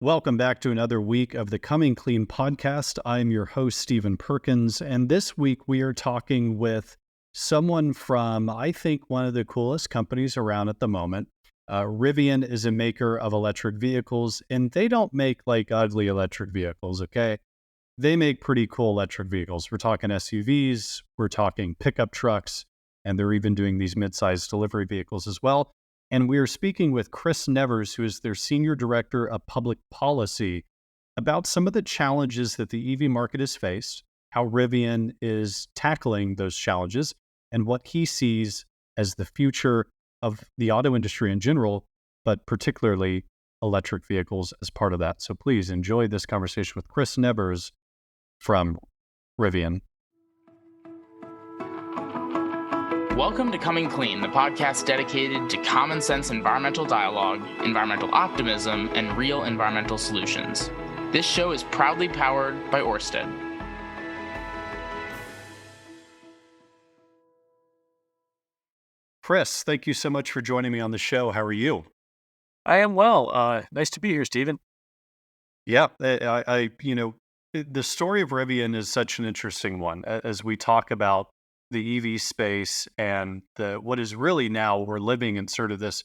Welcome back to another week of the Coming Clean podcast. I'm your host, Stephen Perkins, and this week we are talking with someone from, I think, one of the coolest companies around at the moment. Rivian is a maker of electric vehicles, and they don't make like ugly electric vehicles, okay? They make pretty cool electric vehicles. We're talking SUVs, we're talking pickup trucks, and they're even doing these mid-sized delivery vehicles as well. And we are speaking with Chris Nevers, who is their Senior Director of Public Policy, about some of the challenges that the EV market has faced, how Rivian is tackling those challenges, and what he sees as the future of the auto industry in general, but particularly electric vehicles as part of that. So please enjoy this conversation with Chris Nevers from Rivian. Welcome to Coming Clean, the podcast dedicated to common sense environmental dialogue, environmental optimism, and real environmental solutions. This show is proudly powered by Ørsted. Chris, thank you so much for joining me on the show. How are you? I am well. Nice to be here, Stephen. Yeah, the story of Rivian is such an interesting one as we talk about the EV space and what is really now we're living in sort of this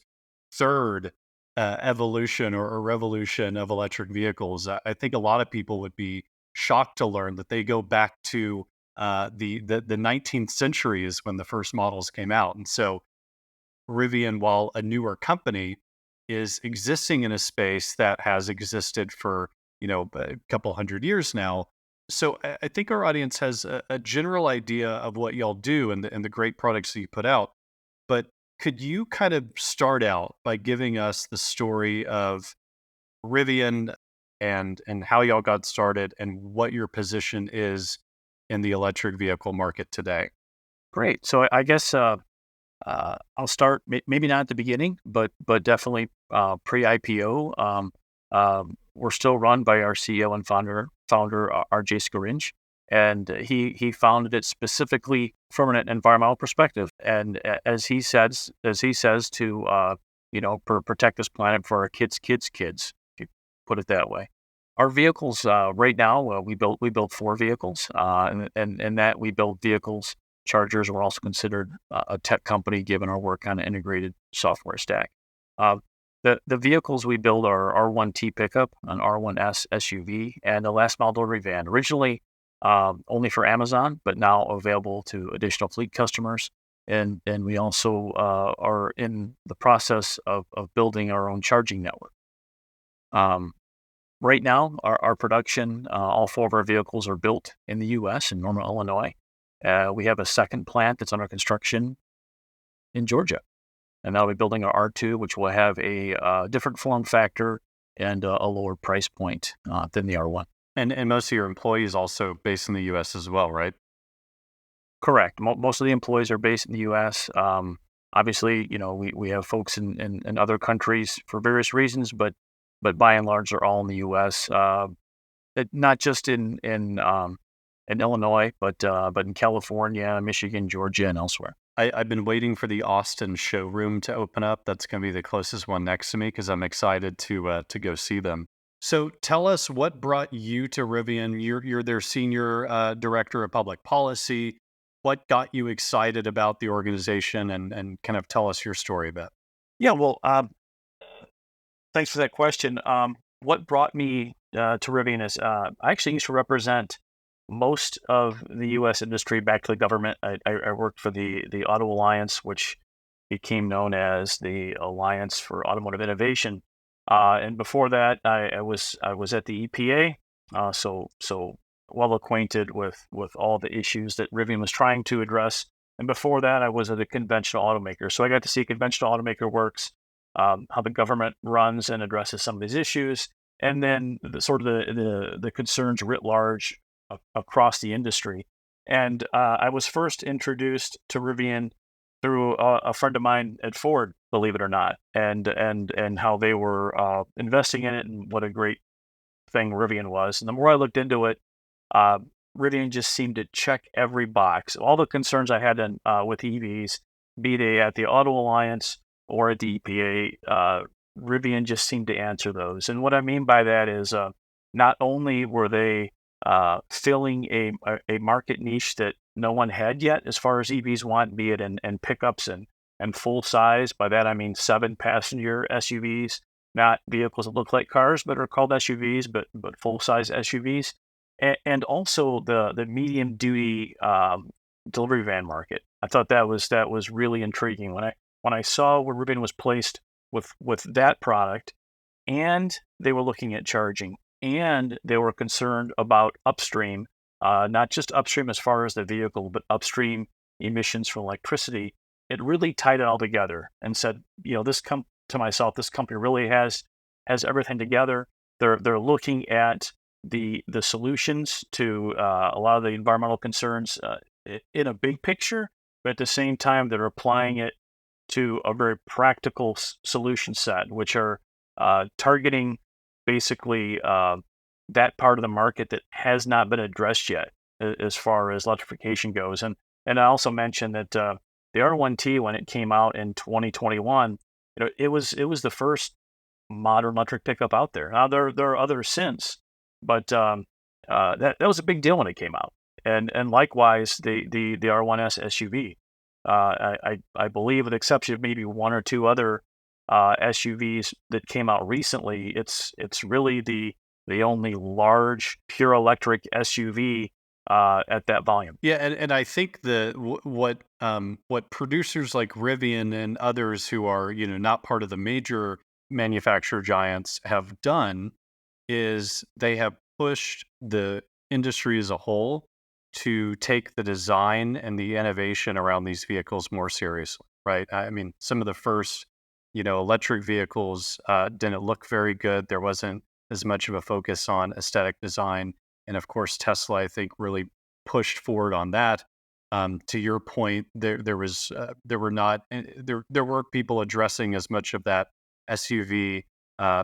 third evolution or revolution of electric vehicles. I think a lot of people would be shocked to learn that they go back to the 19th century is when the first models came out. And so Rivian, while a newer company, is existing in a space that has existed for a couple hundred years now. So I think our audience has a general idea of what y'all do and the great products that you put out. But could you kind of start out by giving us the story of Rivian and how y'all got started and what your position is in the electric vehicle market today? Great. So I guess I'll start maybe not at the beginning, but definitely pre-IPO. We're still run by our CEO and founder R.J. Scaringe, and he founded it specifically from an environmental perspective. And as he says to protect this planet for our kids' if you put it that way. Our vehicles right now, we build 4 vehicles, and that we build vehicles. Chargers. We're also considered a tech company given our work on an integrated software stack. The vehicles we build are R1T pickup, an R1S SUV, and a last mile delivery van. Originally only for Amazon, but now available to additional fleet customers. And we also are in the process of building our own charging network. Right now, our production, all 4 of our vehicles are built in the U.S. in Normal, Illinois. We have a second plant that's under construction in Georgia. And now we're building our R2, which will have a different form factor and a lower price point than the R1. And most of your employees also based in the U.S. as well, right? Correct. Most of the employees are based in the U.S. Obviously, we have folks in other countries for various reasons, but by and large, they're all in the U.S. Not just in Illinois, but in California, Michigan, Georgia, and elsewhere. I've been waiting for the Austin showroom to open up. That's going to be the closest one next to me because I'm excited to go see them. So tell us what brought you to Rivian. You're their Senior Director of Public Policy. What got you excited about the organization and kind of tell us your story a bit? Yeah, well, thanks for that question. What brought me to Rivian is I actually used to represent most of the U.S. industry back to the government. I worked for the Auto Alliance, which became known as the Alliance for Automotive Innovation. And before that, I was at the EPA, so well acquainted with all the issues that Rivian was trying to address. And before that, I was at a conventional automaker. So I got to see a conventional automaker works, how the government runs and addresses some of these issues, and then the concerns writ large across the industry. And I was first introduced to Rivian through a friend of mine at Ford, believe it or not, and how they were investing in it and what a great thing Rivian was. And the more I looked into it, Rivian just seemed to check every box. All the concerns I had with EVs, be they at the Auto Alliance or at the EPA, Rivian just seemed to answer those. And what I mean by that is not only were they filling a market niche that no one had yet as far as EVs want, be it in pickups and full size. By that I mean 7-passenger SUVs, not vehicles that look like cars but are called SUVs, but full size SUVs, and also the medium duty delivery van market. I thought that was really intriguing when I saw where Rivian was placed with that product, and they were looking at charging, and they were concerned about upstream, not just upstream as far as the vehicle, but upstream emissions from electricity. It really tied it all together and said, to myself, this company really has everything together. They're looking at the solutions to a lot of the environmental concerns in a big picture, but at the same time, they're applying it to a very practical solution set, which are targeting basically that part of the market that has not been addressed yet as far as electrification goes. And I also mentioned that the R1T, when it came out in 2021, it was the first modern electric pickup out there. Now there are others since, but that was a big deal when it came out. And likewise, the R1S SUV. I believe, with the exception of maybe one or two other SUVs that came out recently, it's really the only large pure electric SUV at that volume. Yeah, and I think what producers like Rivian and others who are not part of the major manufacturer giants have done is they have pushed the industry as a whole to take the design and the innovation around these vehicles more seriously, right? I mean, some of the first, electric vehicles didn't look very good. There wasn't as much of a focus on aesthetic design, and of course, Tesla, I think, really pushed forward on that. To your point, there were not there were people addressing as much of that SUV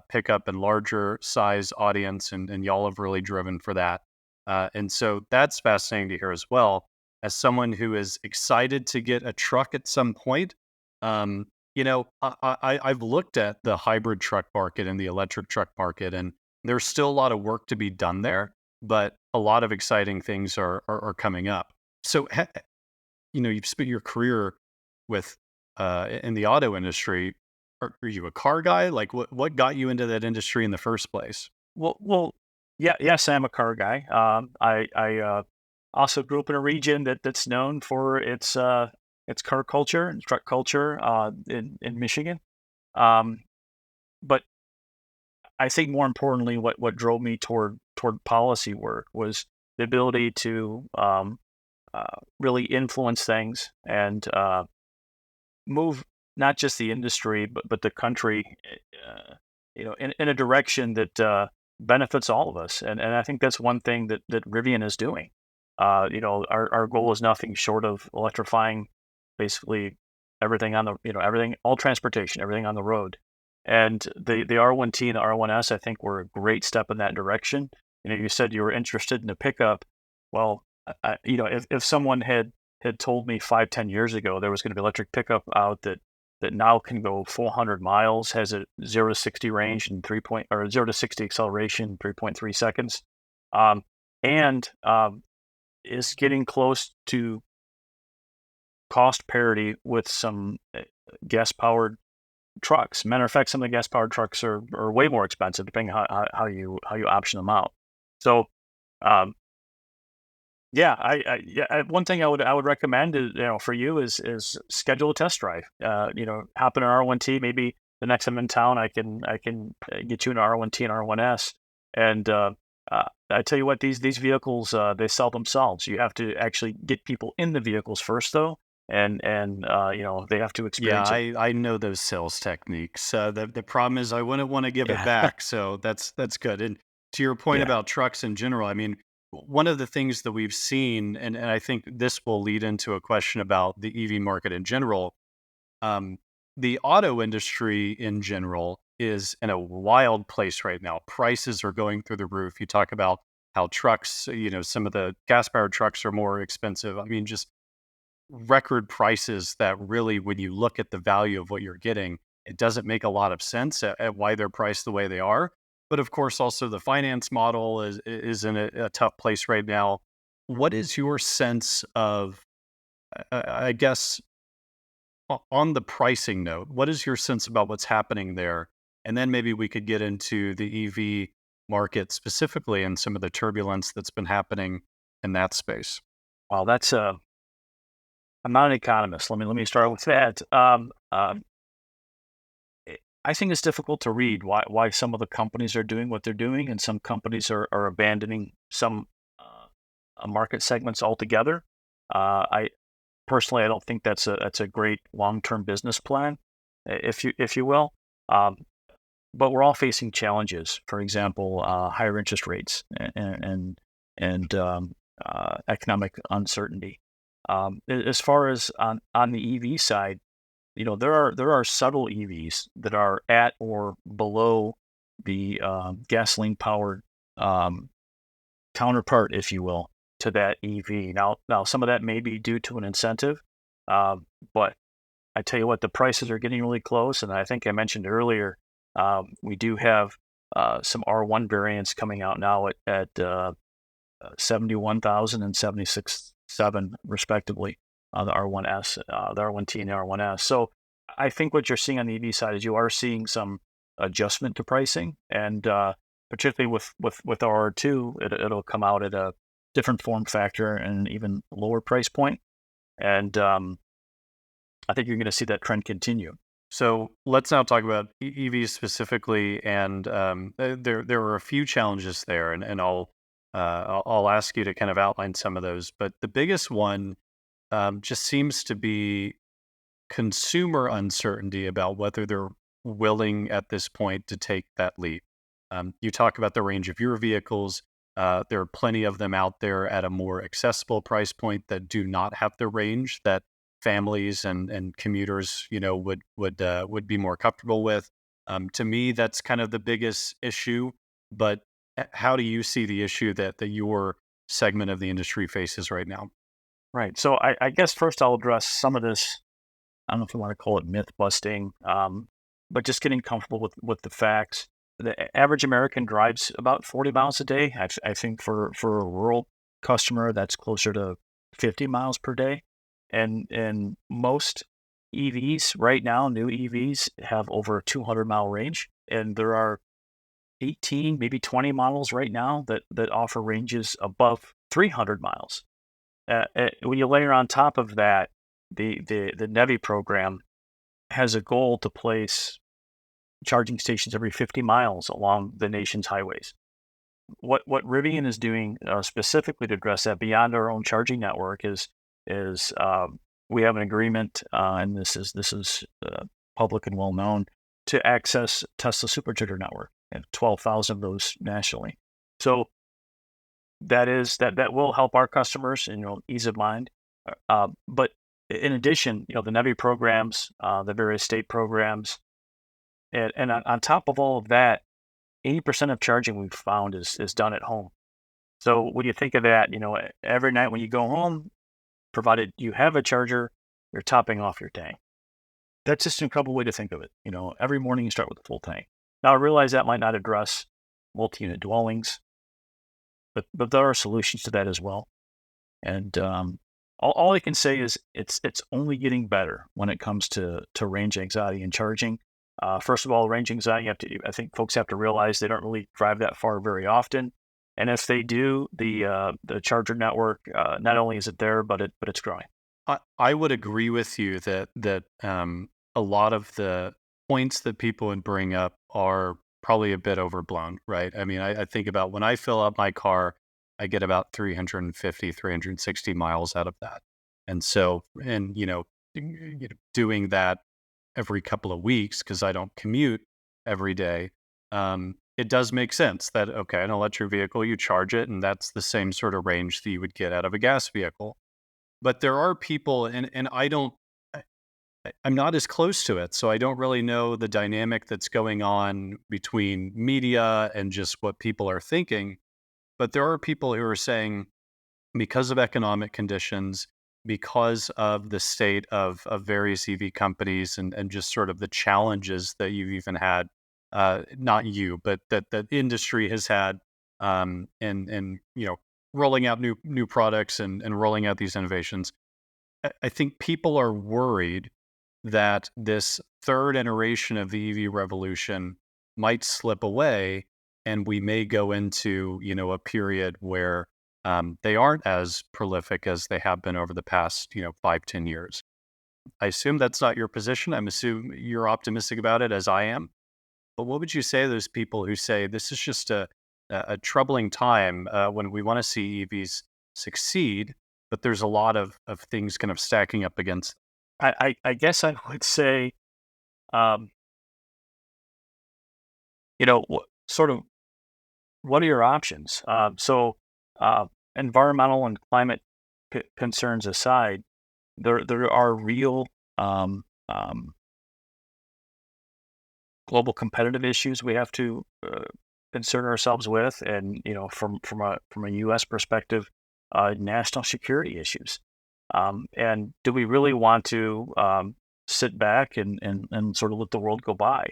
pickup and larger size audience, and y'all have really driven for that. And so that's fascinating to hear as well. As someone who is excited to get a truck at some point, I've looked at the hybrid truck market and the electric truck market, and there's still a lot of work to be done there, but a lot of exciting things are coming up. So, you've spent your career with in the auto industry. Are you a car guy? Like, what got you into that industry in the first place? Well, yeah, yes, I'm a car guy. I also grew up in a region that's known for its car culture and truck culture in Michigan. Um, but I think more importantly, what drove me toward policy work was the ability to really influence things and move not just the industry but the country, in a direction that benefits all of us. And I think that's one thing that Rivian is doing. Our goal is nothing short of electrifying basically everything on the, everything, all transportation, everything on the road. And the R1T and the R1S, I think, were a great step in that direction. You said you were interested in a pickup. Well, if someone had told me 5-10 years ago there was going to be electric pickup out that now can go 400 miles, has a 0 to 60 range in 0 to 60 acceleration in 3.3 seconds, and is getting close to cost parity with some gas powered trucks. Matter of fact, some of the gas powered trucks are way more expensive depending on how you option them out. So, one thing I would recommend is, for you is schedule a test drive. Hop in an R1T. Maybe the next time I'm in town, I can get you an R1T and R1S. And I tell you what, these vehicles, they sell themselves. You have to actually get people in the vehicles first, though, and they have to experience it. I know those sales techniques. The problem is I wouldn't want to give it back, so that's good. And to your point Yeah. about trucks in general, I mean, one of the things that we've seen, and I think this will lead into a question about the EV market in general. The auto industry in general is in a wild place right now. Prices are going through the roof. You talk about how trucks, some of the gas powered trucks are more expensive. I mean, just record prices that really, when you look at the value of what you're getting, It doesn't make a lot of sense at why they're priced the way they are. But of course, also the finance model is in a tough place right now. What is your sense of, I guess, on the pricing note, what is your sense about what's happening there? And then maybe we could get into the EV market specifically and some of the turbulence that's been happening in that space. Well, that's I'm not an economist. Let me start with that. I think it's difficult to read why some of the companies are doing what they're doing, and some companies are abandoning some market segments altogether. I personally, I don't think that's a great long term business plan, if you will. Um, but we're all facing challenges. For example, higher interest rates and economic uncertainty. As far as on the EV side, there are subtle EVs that are at or below the gasoline powered um, counterpart, if you will, to that EV. Now some of that may be due to an incentive, uh, but I tell you what, the prices are getting really close. And I think I mentioned earlier, we do have some R1 variants coming out now at 71,000 and 76,700 respectively, the R1S, the R1T and the R1S. So I think what you're seeing on the EV side is you are seeing some adjustment to pricing, and particularly with R2, it'll come out at a different form factor and even lower price point. And I think you're going to see that trend continue. So let's now talk about EVs specifically, and there are a few challenges there, and I'll ask you to kind of outline some of those. But the biggest one just seems to be consumer uncertainty about whether they're willing at this point to take that leap. You talk about the range of your vehicles. There are plenty of them out there at a more accessible price point that do not have the range that families and commuters, would be more comfortable with. To me, that's kind of the biggest issue. But how do you see the issue that your segment of the industry faces right now? Right. So I guess first I'll address some of this. I don't know if you want to call it myth busting, but just getting comfortable with the facts. The average American drives about 40 miles a day. I think for a rural customer, that's closer to 50 miles per day. And most EVs right now, new EVs, have over a 200-mile range, and there are 18, maybe 20 models right now that offer ranges above 300 miles. When you layer on top of that, the NEVI program has a goal to place charging stations every 50 miles along the nation's highways. What Rivian is doing specifically to address that beyond our own charging network is we have an agreement, and this is public and well known, to access Tesla Supercharger network, and 12,000 of those nationally. So that will help our customers, and ease of mind. But in addition, the NEVI programs, the various state programs, and on top of all of that, 80% of charging we've found is done at home. So when you think of that, every night when you go home, provided you have a charger, you're topping off your tank. That's just an incredible way to think of it. Every morning you start with a full tank. Now I realize that might not address multi-unit dwellings, but there are solutions to that as well. And all I can say is it's only getting better when it comes to range anxiety and charging. First of all, range anxiety, I think folks have to realize they don't really drive that far very often. And if they do, the charger network, not only is it there, but it's growing. I would agree with you that a lot of the points that people would bring up are probably a bit overblown, right? I mean, I think about when I fill up my car, I get about 350, 360 miles out of that. And so, doing that every couple of weeks because I don't commute every day, it does make sense that, okay, an electric vehicle, you charge it, and that's the same sort of range that you would get out of a gas vehicle. But there are people, and I don't, I'm not as close to it, so I don't really know the dynamic that's going on between media and just what people are thinking. But there are people who are saying, because of economic conditions, because of the state of various EV companies and just sort of the challenges that you've even had, not you, but that the industry has had, and rolling out new products and rolling out these innovations. I think people are worried that this third iteration of the EV revolution might slip away, and we may go into a period where they aren't as prolific as they have been over the past 5-10 years. I assume that's not your position. I'm assuming you're optimistic about it, as I am. But what would you say to those people who say this is just a troubling time when we want to see EVs succeed, but there's a lot of things kind of stacking up against I guess I would say, um, sort of, what are your options? Uh, Environmental and climate concerns aside, there are real um, um, global competitive issues we have to concern ourselves with, and from a U.S. perspective, national security issues. And do we really want to sit back and sort of let the world go by?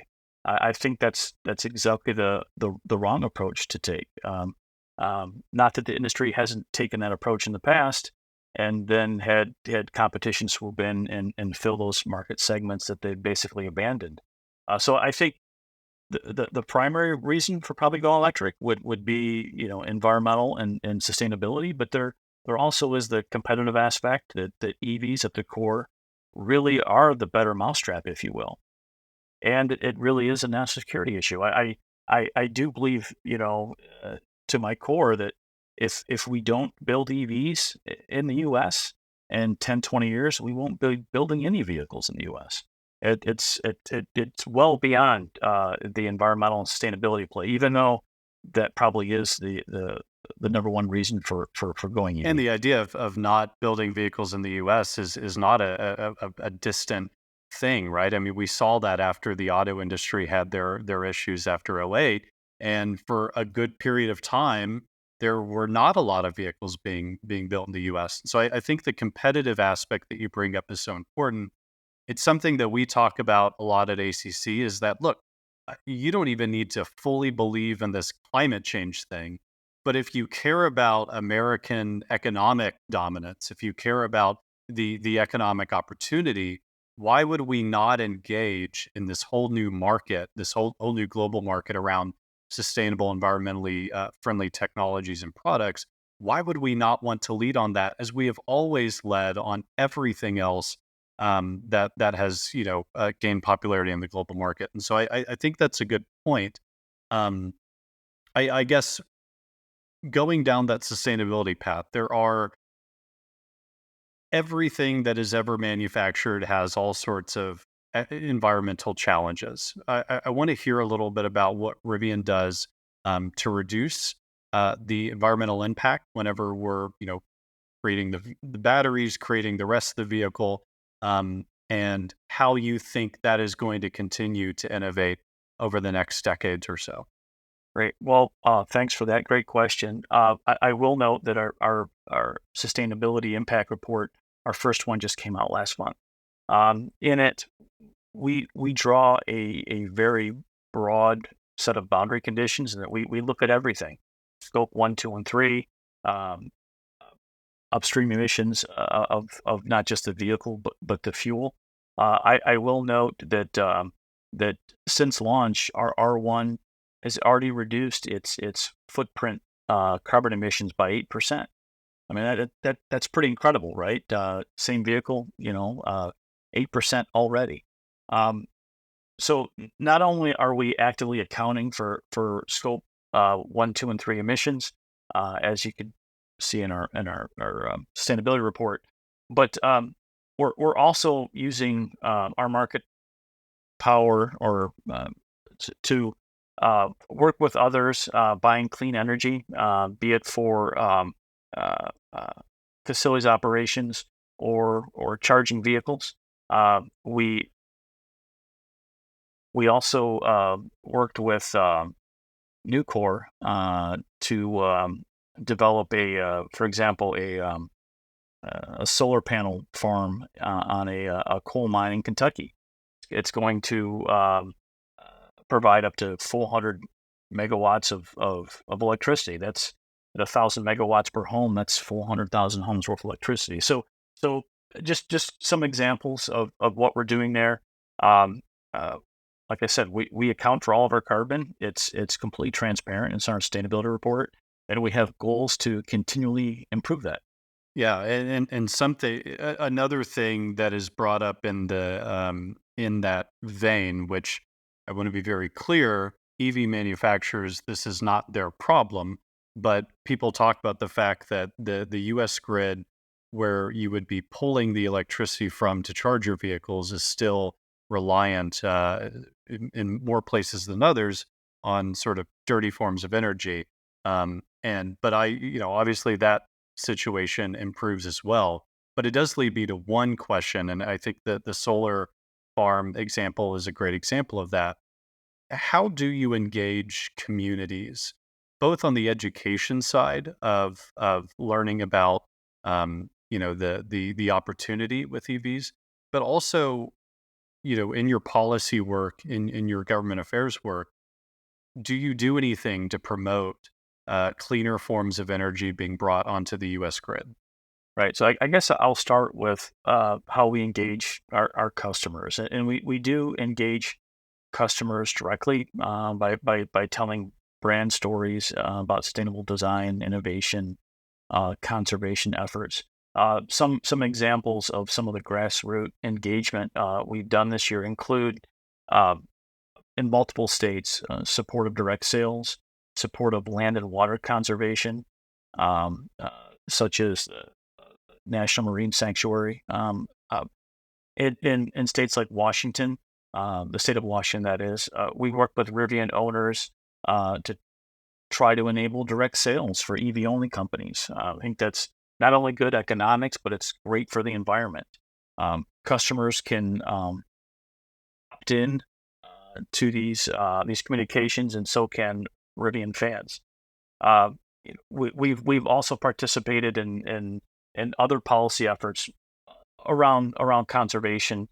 I think that's exactly the wrong approach to take. Not that the industry hasn't taken that approach in the past, and then had competition swoop in and fill those market segments that they basically abandoned. So I think the primary reason for probably going electric would be environmental and sustainability, but there also is the competitive aspect that the EVs at the core really are the better mousetrap, if you will, and it really is a national security issue. I do believe to my core that if we don't build EVs in the U.S. in 10-20 years, we won't be building any vehicles in the U.S. It's well beyond the environmental and sustainability play, even though that probably is the number one reason for going And EV. the idea of not building vehicles in the U.S. is not a distant thing, right? I mean, we saw that after the auto industry had their issues after '08, and for a good period of time, there were not a lot of vehicles being built in the U.S. So I think the competitive aspect that you bring up is so important. It's something that we talk about a lot at ACC, is that, look, you don't even need to fully believe in this climate change thing. But if you care about American economic dominance, if you care about the economic opportunity, why would we not engage in this whole new market, this whole new global market around sustainable, environmentally friendly technologies and products? Why would we not want to lead on that, as we have always led on everything else that has gained popularity in the global market? And so I think that's a good point. Um, I guess going down that sustainability path, there are everything that is ever manufactured has all sorts of environmental challenges. I want to hear a little bit about what Rivian does to reduce the environmental impact whenever we're, creating the batteries, creating the rest of the vehicle, and how you think that is going to continue to innovate over the next decades or so. Great. Well, thanks for that. Great question. I will note that our sustainability impact report, our first one, just came out last month. In it, we draw a very broad set of boundary conditions, and that we look at everything: scope 1, 2, and 3, um, upstream emissions of not just the vehicle but the fuel. I will note that since launch, our R1 has already reduced its footprint carbon emissions by 8%. I mean, that's pretty incredible, right? Same vehicle, 8% already. Um, so not only are we actively accounting for scope 1, 2, and 3 emissions, as you could see in our sustainability report, but we're also using our market power or to work with others, buying clean energy, be it for uh, uh, facilities operations or charging vehicles. We also worked with Nucor to develop for example, a solar panel farm on a coal mine in Kentucky. It's going to provide up to 400 megawatts of electricity. That's at 1,000 megawatts per home. That's 400,000 homes worth of electricity. So just some examples of what we're doing there. Um, uh, like I said, we account for all of our carbon. It's completely transparent. It's our sustainability report, and we have goals to continually improve that. Yeah, and something another thing that is brought up in that vein, which I want to be very clear, EV manufacturers, this is not their problem, but people talk about the fact that the U.S. grid, where you would be pulling the electricity from to charge your vehicles, is still reliant in more places than others on sort of dirty forms of energy. And but obviously that situation improves as well. But it does lead me to one question, and I think that the solar farm example is a great example of that. How do you engage communities, both on the education side of learning about the opportunity with EVs, but also in your policy work, in your government affairs work, do you do anything to promote cleaner forms of energy being brought onto the U.S. grid? Right. So I guess I'll start with how we engage our customers, and we do engage customers directly by telling brand stories about sustainable design, innovation, conservation efforts. Some examples of some of the grassroots engagement we've done this year include uh, in multiple states support of direct sales, support of land and water conservation, um, uh, such as the National Marine Sanctuary. In states like Washington, the state of Washington, that is, we work with Rivian owners to try to enable direct sales for EV only companies. I think that's not only good economics, but it's great for the environment. Customers can opt in to these communications, and so can Rivian fans. Uh, we've also participated in other policy efforts around conservation.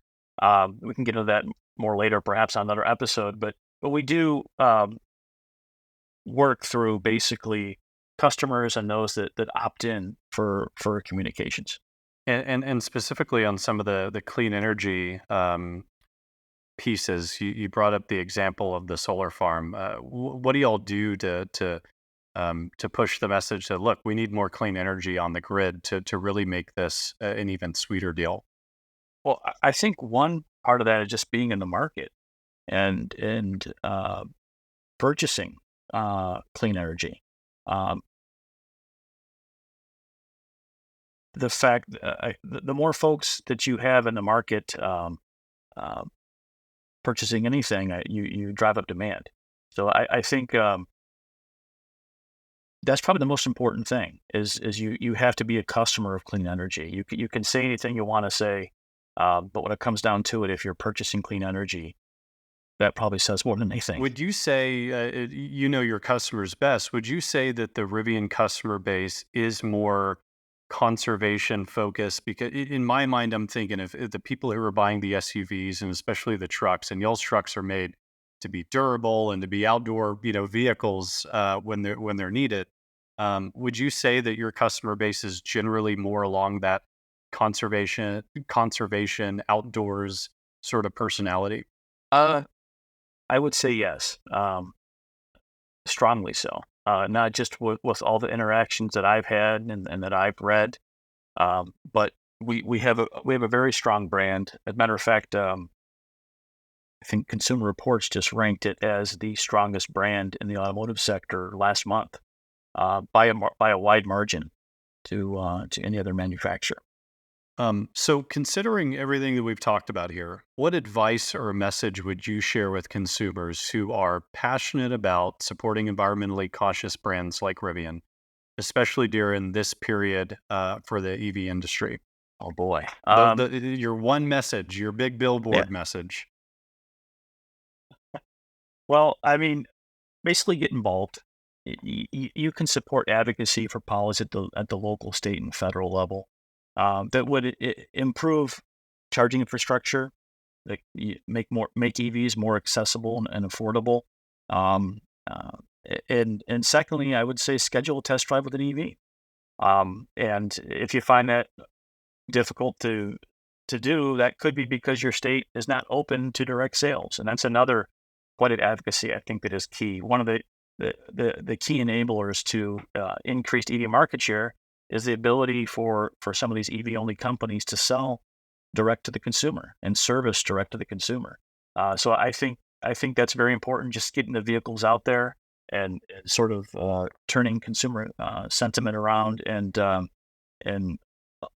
We can get into that more later, perhaps on another episode. But we do work through basically customers and those that opt in for communications. And specifically on some of the clean energy pieces, you brought up the example of the solar farm. What do y'all do to push the message that, look, we need more clean energy on the grid to really make this an even sweeter deal? Well, I think one part of that is just being in the market and purchasing clean energy. Um, the fact the more folks that you have in the market uh, purchasing anything, you drive up demand. So I think that's probably the most important thing is you have to be a customer of clean energy. You can say anything you want to say, but when it comes down to it, if you're purchasing clean energy, that probably says more than anything. Would you say, you know your customers best, would you say that the Rivian customer base is more conservation focused? Because in my mind, I'm thinking of the people who are buying the SUVs and especially the trucks, and y'all's trucks are made to be durable and to be outdoor, vehicles when they're needed. Would you say that your customer base is generally more along that conservation outdoors sort of personality? Uh, I would say yes, strongly so. Not just with all the interactions that I've had and that I've read, but we have a very strong brand. As a matter of fact, I think Consumer Reports just ranked it as the strongest brand in the automotive sector last month, by a wide margin to any other manufacturer. So, considering everything that we've talked about here, what advice or message would you share with consumers who are passionate about supporting environmentally cautious brands like Rivian, especially during this period for the EV industry? Oh boy. Your one message, your big Yeah. billboard message. Well, I mean, basically get involved. You can support advocacy for policy at the local, state, and federal level. that would improve charging infrastructure, like make EVs more accessible and affordable. Um, uh, and secondly, I would say schedule a test drive with an EV. And if you find that difficult to do, that could be because your state is not open to direct sales, and that's another budget advocacy I think that is key. One of the key enablers to increased EV market share is the ability for some of these EV only companies to sell direct to the consumer and service direct to the consumer. So I think that's very important. Just getting the vehicles out there and sort of turning consumer sentiment around and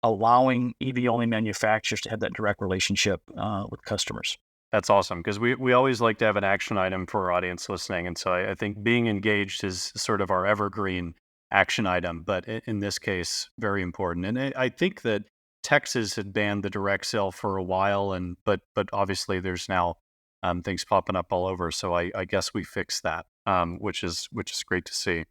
allowing EV only manufacturers to have that direct relationship with customers. That's awesome because we always like to have an action item for our audience listening. And so I think being engaged is sort of our evergreen action item, but in this case, very important. And I think that Texas had banned the direct sale for a while, and but obviously there's now things popping up all over. So I guess we fixed that, which is great to see.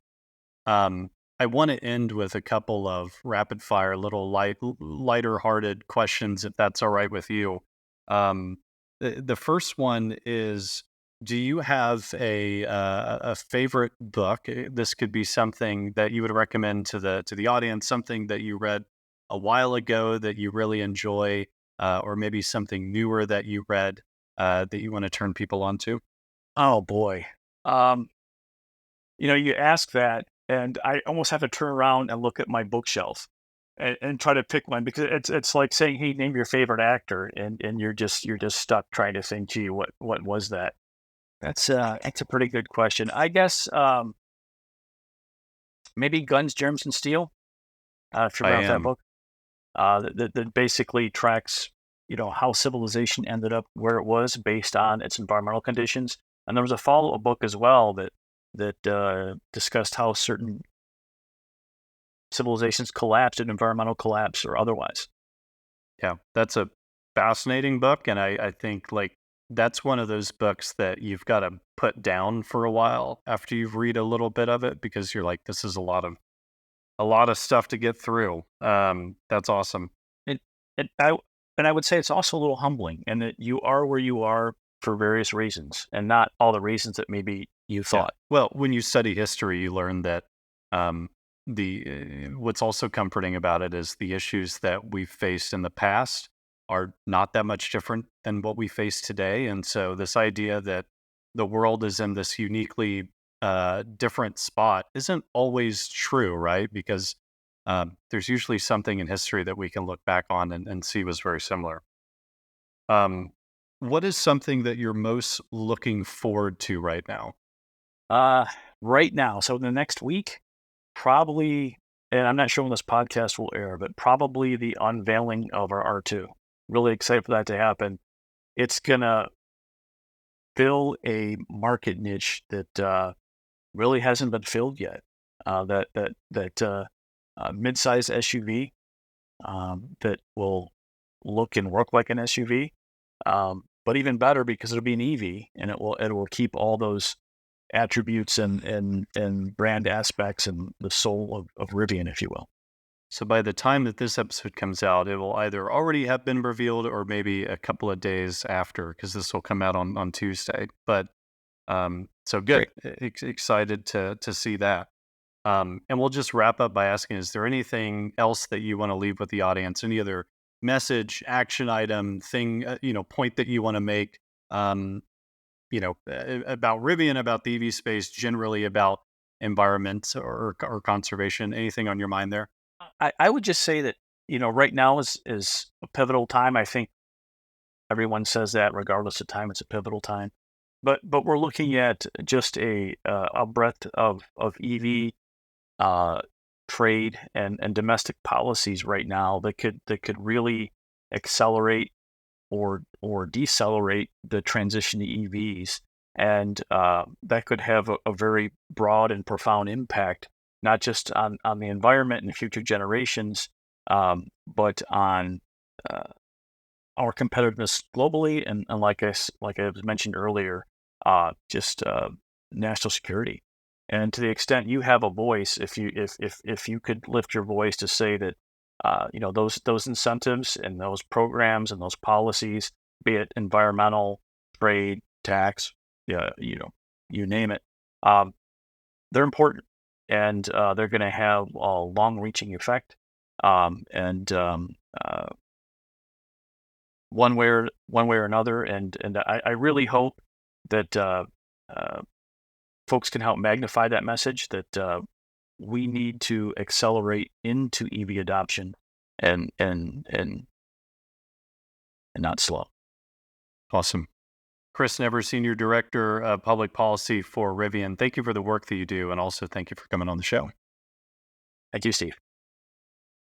I want to end with a couple of rapid fire, little lighter hearted questions, if that's all right with you. Um, the first one is: do you have a favorite book? This could be something that you would recommend to the audience, something that you read a while ago that you really enjoy, or maybe something newer that you read that you want to turn people on to. Oh boy. Um, you ask that, and I almost have to turn around and look at my bookshelf and try to pick one because it's like saying, "Hey, name your favorite actor," and you're just stuck trying to think, "Gee, what was that?" That's a pretty good question. I guess maybe Guns, Germs, and Steel. If you're I familiar with that am. book, that basically tracks how civilization ended up where it was based on its environmental conditions. And there was a follow-up book as well that discussed how certain civilizations collapsed in environmental collapse or otherwise. Yeah, that's a fascinating book, and I think like that's one of those books that you've got to put down for a while after you've read a little bit of it because you're like, this is a lot of stuff to get through. That's awesome. And and I would say it's also a little humbling, and that you are where you are for various reasons, and not all the reasons that maybe you Yeah. thought. Well, when you study history, you learn that um, the what's also comforting about it is the issues that we've faced in the past are not that much different than what we face today. And so, this idea that the world is in this uniquely different spot isn't always true, right? Because there's usually something in history that we can look back on and see was very similar. Um, what is something that you're most looking forward to right now? Uh, right now, so in the next week, probably, and I'm not sure when this podcast will air, but probably the unveiling of our R2. Really excited for that to happen. It's gonna fill a market niche that really hasn't been filled yet. That mid-size SUV that will look and work like an SUV, but even better because it'll be an EV and it will keep all those attributes and brand aspects and the soul of Rivian, if you will. So by the time that this episode comes out, it will either already have been revealed or maybe a couple of days after, because this will come out on Tuesday. But so good, Great. excited to see that. And we'll just wrap up by asking: is there anything else that you want to leave with the audience? Any other message, action item, thing, point that you want to make? Um, about Rivian, about the EV space, generally about environment or conservation. Anything on your mind there? I would just say that right now is a pivotal time. I think everyone says that regardless of time, it's a pivotal time. But we're looking at just a breadth of EV uh, trade and domestic policies right now that could really accelerate or decelerate the transition to EVs, and that could have a very broad and profound impact, not just on the environment and future generations, but on uh, our competitiveness globally, and like I was mentioned earlier, just national security. And to the extent you have a voice, if you could lift your voice to say that those incentives and those programs and those policies, be it environmental, trade, tax, yeah, you name it, they're important, and they're going to have a long-reaching effect, and one way or another. And I really hope that folks can help magnify that message that we need to accelerate into EV adoption and not slow. Awesome. Chris Never, Senior Director of Public Policy for Rivian. Thank you for the work that you do, and also thank you for coming on the show. Thank you, Steve.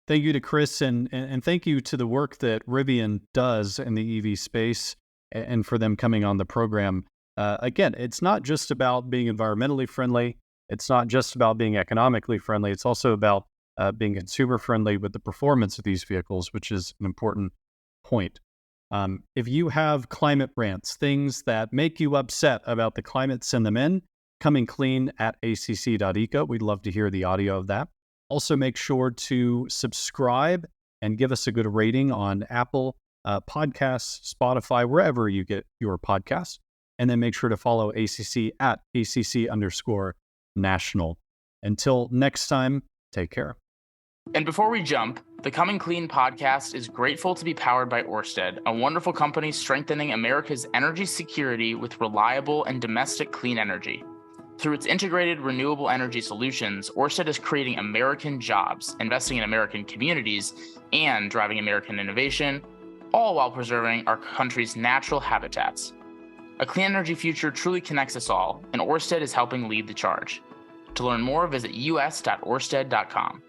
Thank you to Chris, and thank you to the work that Rivian does in the EV space, and for them coming on the program. Again, it's not just about being environmentally friendly. It's not just about being economically friendly. It's also about being consumer friendly with the performance of these vehicles, which is an important point. If you have climate rants, things that make you upset about the climate, send them in. Coming clean at acc.eco. We'd love to hear the audio of that. Also, make sure to subscribe and give us a good rating on Apple Podcasts, Spotify, wherever you get your podcasts. And then make sure to follow ACC at ACC_national. Until next time, take care. And before we jump, the Coming Clean podcast is grateful to be powered by Ørsted, a wonderful company strengthening America's energy security with reliable and domestic clean energy. Through its integrated renewable energy solutions, Ørsted is creating American jobs, investing in American communities, and driving American innovation, all while preserving our country's natural habitats. A clean energy future truly connects us all, and Ørsted is helping lead the charge. To learn more, visit us.orsted.com.